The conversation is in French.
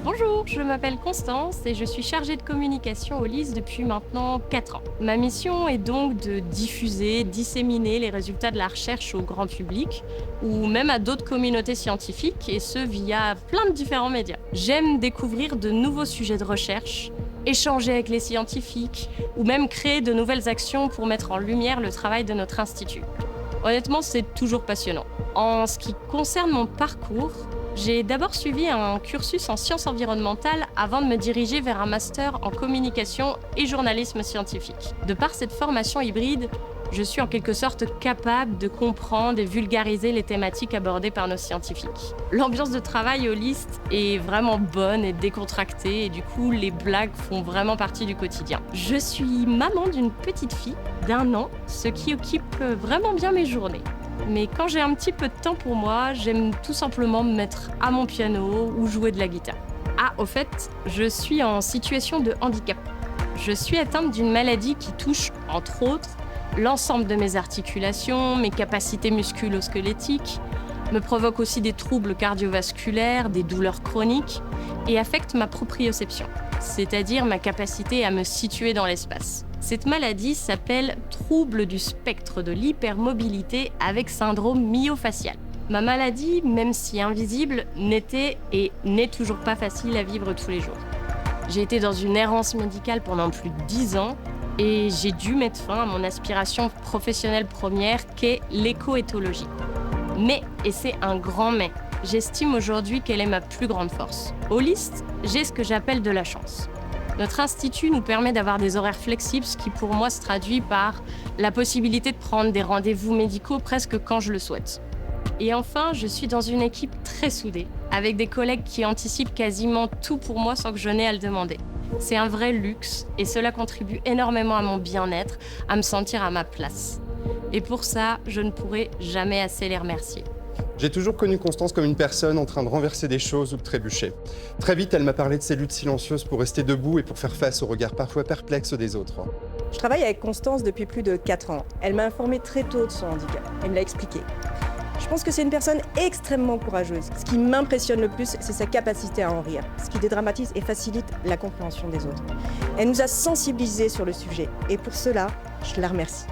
Bonjour, je m'appelle Constance et je suis chargée de communication au LIS depuis maintenant 4 ans. Ma mission est donc de diffuser, disséminer les résultats de la recherche au grand public ou même à d'autres communautés scientifiques et ce via plein de différents médias. J'aime découvrir de nouveaux sujets de recherche, échanger avec les scientifiques ou même créer de nouvelles actions pour mettre en lumière le travail de notre institut. Honnêtement, c'est toujours passionnant. En ce qui concerne mon parcours, j'ai d'abord suivi un cursus en sciences environnementales avant de me diriger vers un master en communication et journalisme scientifique. De par cette formation hybride, je suis en quelque sorte capable de comprendre et vulgariser les thématiques abordées par nos scientifiques. L'ambiance de travail au LIST est vraiment bonne et décontractée et du coup, les blagues font vraiment partie du quotidien. Je suis maman d'une petite fille d'1 an, ce qui occupe vraiment bien mes journées. Mais quand j'ai un petit peu de temps pour moi, j'aime tout simplement me mettre à mon piano ou jouer de la guitare. Ah, au fait, je suis en situation de handicap. Je suis atteinte d'une maladie qui touche, entre autres, l'ensemble de mes articulations, mes capacités musculo-squelettiques, me provoque aussi des troubles cardiovasculaires, des douleurs chroniques et affecte ma proprioception, c'est-à-dire ma capacité à me situer dans l'espace. Cette maladie s'appelle trouble du spectre de l'hypermobilité avec syndrome myofascial. Ma maladie, même si invisible, n'était et n'est toujours pas facile à vivre tous les jours. J'ai été dans une errance médicale pendant plus de 10 ans et j'ai dû mettre fin à mon aspiration professionnelle première qu'est l'écoéthologie. Mais, et c'est un grand mais, j'estime aujourd'hui qu'elle est ma plus grande force. Au LIST, j'ai ce que j'appelle de la chance. Notre institut nous permet d'avoir des horaires flexibles, ce qui pour moi se traduit par la possibilité de prendre des rendez-vous médicaux presque quand je le souhaite. Et enfin, je suis dans une équipe très soudée, avec des collègues qui anticipent quasiment tout pour moi sans que je n'ai à le demander. C'est un vrai luxe et cela contribue énormément à mon bien-être, à me sentir à ma place. Et pour ça, je ne pourrai jamais assez les remercier. J'ai toujours connu Constance comme une personne en train de renverser des choses ou de trébucher. Très vite, elle m'a parlé de ses luttes silencieuses pour rester debout et pour faire face aux regards parfois perplexes des autres. Je travaille avec Constance depuis plus de 4 ans. Elle m'a informée très tôt de son handicap. Elle me l'a expliqué. Je pense que c'est une personne extrêmement courageuse. Ce qui m'impressionne le plus, c'est sa capacité à en rire, ce qui dédramatise et facilite la compréhension des autres. Elle nous a sensibilisés sur le sujet et pour cela, je la remercie.